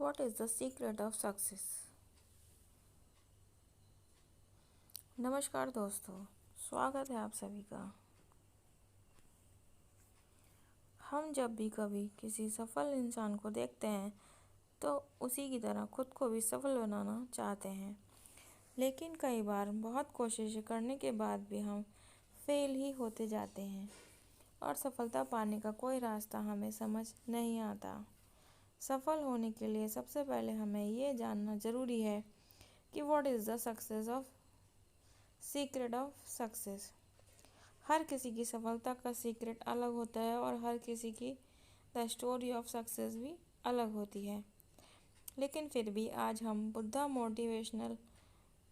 What is the secret of success? नमस्कार दोस्तों, स्वागत है आप सभी का। हम जब भी कभी किसी सफल इंसान को देखते हैं तो उसी की तरह खुद को भी सफल बनाना चाहते हैं, लेकिन कई बार बहुत कोशिशें करने के बाद भी हम फेल ही होते जाते हैं और सफलता पाने का कोई रास्ता हमें समझ नहीं आता। सफल होने के लिए सबसे पहले हमें ये जानना ज़रूरी है कि what is the secret of success. हर किसी की सफलता का सीक्रेट अलग होता है और हर किसी की द स्टोरी ऑफ सक्सेस भी अलग होती है। लेकिन फिर भी आज हम Buddha motivational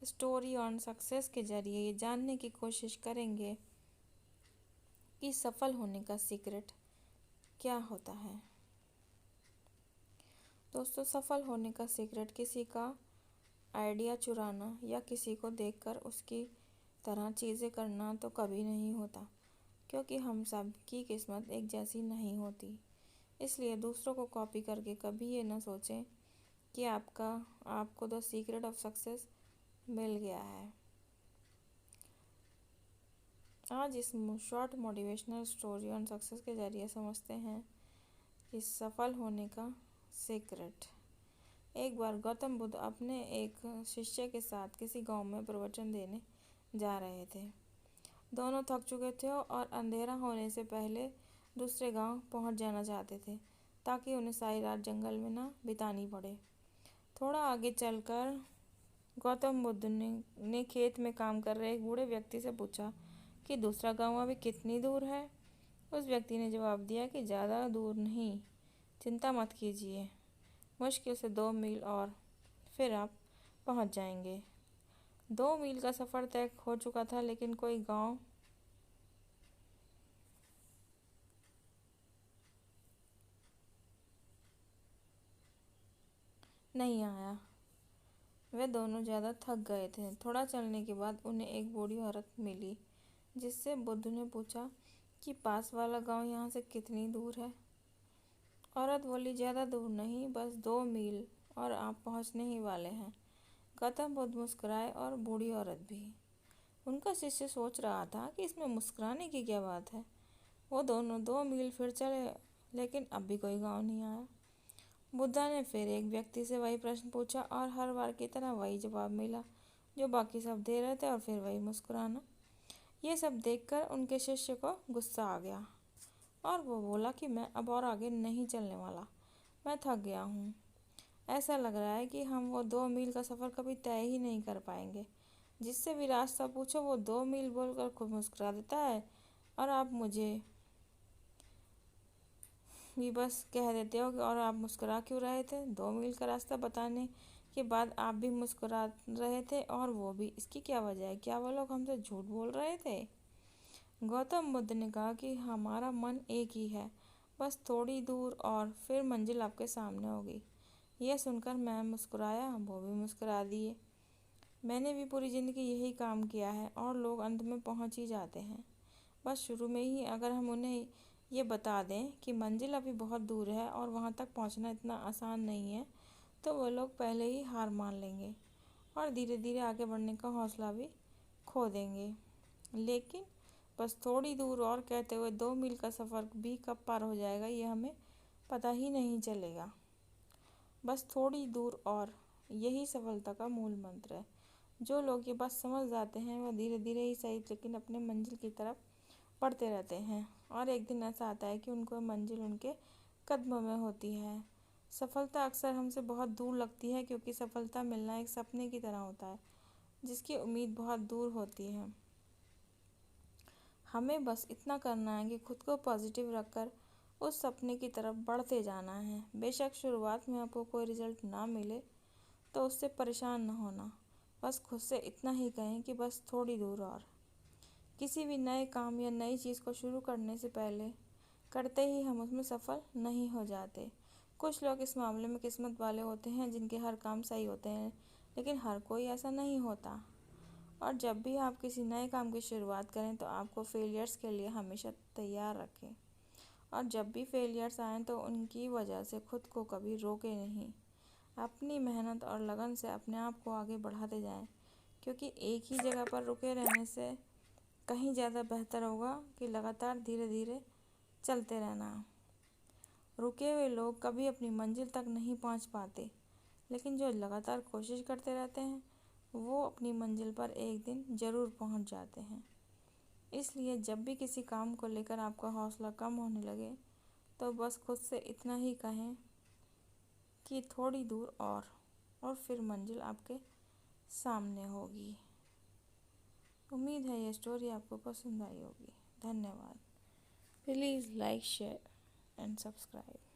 story on success के जरिए ये जानने की कोशिश करेंगे कि सफल होने का सीक्रेट क्या होता है। दोस्तों, सफल होने का सीक्रेट किसी का आइडिया चुराना या किसी को देखकर उसकी तरह चीज़ें करना तो कभी नहीं होता, क्योंकि हम सब की किस्मत एक जैसी नहीं होती। इसलिए दूसरों को कॉपी करके कभी ये ना सोचें कि आपको द सीक्रेट ऑफ सक्सेस मिल गया है। आज इस short motivational story on success के जरिए समझते हैं कि सफल होने का सीक्रेट। एक बार गौतम बुद्ध अपने एक शिष्य के साथ किसी गांव में प्रवचन देने जा रहे थे। दोनों थक चुके थे और अंधेरा होने से पहले दूसरे गांव पहुंच जाना चाहते थे, ताकि उन्हें सारी रात जंगल में ना बितानी पड़े। थोड़ा आगे चलकर गौतम बुद्ध ने खेत में काम कर रहे एक बूढ़े व्यक्ति से पूछा कि दूसरा गांव अभी कितनी दूर है। उस व्यक्ति ने जवाब दिया कि ज़्यादा दूर नहीं, चिंता मत कीजिए, मुश्किल से 2 मील और फिर आप पहुंच जाएंगे। 2 मील का सफ़र तय हो चुका था, लेकिन कोई गांव नहीं आया। वे दोनों ज़्यादा थक गए थे। थोड़ा चलने के बाद उन्हें एक बूढ़ी औरत मिली, जिससे बुद्ध ने पूछा कि पास वाला गांव यहाँ से कितनी दूर है। औरत बोली, ज़्यादा दूर नहीं, बस 2 मील और आप पहुँचने ही वाले हैं। गौतम बुद्ध मुस्कुराए और बूढ़ी औरत भी। उनका शिष्य सोच रहा था कि इसमें मुस्कुराने की क्या बात है। वो दोनों 2 मील फिर चले, लेकिन अब भी कोई गांव नहीं आया। बुद्धा ने फिर एक व्यक्ति से वही प्रश्न पूछा और हर बार की तरह वही जवाब मिला जो बाकी सब दे रहे थे, और फिर वही मुस्कुराना। ये सब देखकर उनके शिष्य को गुस्सा आ गया और वो बोला कि मैं अब और आगे नहीं चलने वाला, मैं थक गया हूँ। ऐसा लग रहा है कि हम वो 2 मील का सफ़र कभी तय ही नहीं कर पाएंगे। जिससे भी रास्ता पूछो वो 2 मील बोलकर खुद मुस्कुरा देता है, और आप मुझे भी बस कह देते हो कि और आप मुस्कुरा क्यों रहे थे। 2 मील का रास्ता बताने के बाद आप भी मुस्कुरा रहे थे, और वो भी इसकी क्या वजह है? क्या वो लोग हमसे झूठ बोल रहे थे? गौतम बुद्ध ने कहा कि हमारा मन एक ही है, बस थोड़ी दूर और फिर मंजिल आपके सामने होगी। यह सुनकर मैं मुस्कुराया, वो भी मुस्कुरा दिए। मैंने भी पूरी ज़िंदगी यही काम किया है और लोग अंत में पहुंच ही जाते हैं। बस शुरू में ही अगर हम उन्हें ये बता दें कि मंजिल अभी बहुत दूर है और वहां तक पहुंचना इतना आसान नहीं है, तो वो लोग पहले ही हार मान लेंगे और धीरे धीरे आगे बढ़ने का हौसला भी खो देंगे। लेकिन बस थोड़ी दूर और कहते हुए 2 मील का सफ़र भी कब पार हो जाएगा ये हमें पता ही नहीं चलेगा। बस थोड़ी दूर और, यही सफलता का मूल मंत्र है। जो लोग ये बात समझ जाते हैं वह धीरे धीरे ही सही, लेकिन अपने मंजिल की तरफ बढ़ते रहते हैं, और एक दिन ऐसा आता है कि उनको मंजिल उनके कदमों में होती है। सफलता अक्सर हमसे बहुत दूर लगती है, क्योंकि सफलता मिलना एक सपने की तरह होता है जिसकी उम्मीद बहुत दूर होती है। हमें बस इतना करना है कि खुद को पॉजिटिव रखकर उस सपने की तरफ बढ़ते जाना है। बेशक शुरुआत में आपको कोई रिजल्ट ना मिले तो उससे परेशान न होना, बस खुद से इतना ही कहें कि बस थोड़ी दूर और। किसी भी नए काम या नई चीज़ को शुरू करने से पहले करते ही हम उसमें सफल नहीं हो जाते। कुछ लोग इस मामले में किस्मत वाले होते हैं जिनके हर काम सही होते हैं, लेकिन हर कोई ऐसा नहीं होता। और जब भी आप किसी नए काम की शुरुआत करें तो आपको फेलियर्स के लिए हमेशा तैयार रखें, और जब भी फेलियर्स आएँ तो उनकी वजह से खुद को कभी रोके नहीं। अपनी मेहनत और लगन से अपने आप को आगे बढ़ाते जाएं, क्योंकि एक ही जगह पर रुके रहने से कहीं ज़्यादा बेहतर होगा कि लगातार धीरे धीरे चलते रहना। रुके हुए लोग कभी अपनी मंजिल तक नहीं पहुंच पाते, लेकिन जो लगातार कोशिश करते रहते हैं वो अपनी मंजिल पर एक दिन ज़रूर पहुंच जाते हैं। इसलिए जब भी किसी काम को लेकर आपका हौसला कम होने लगे तो बस खुद से इतना ही कहें कि थोड़ी दूर और फिर मंजिल आपके सामने होगी। उम्मीद है ये स्टोरी आपको पसंद आई होगी। धन्यवाद। Please like, share and subscribe.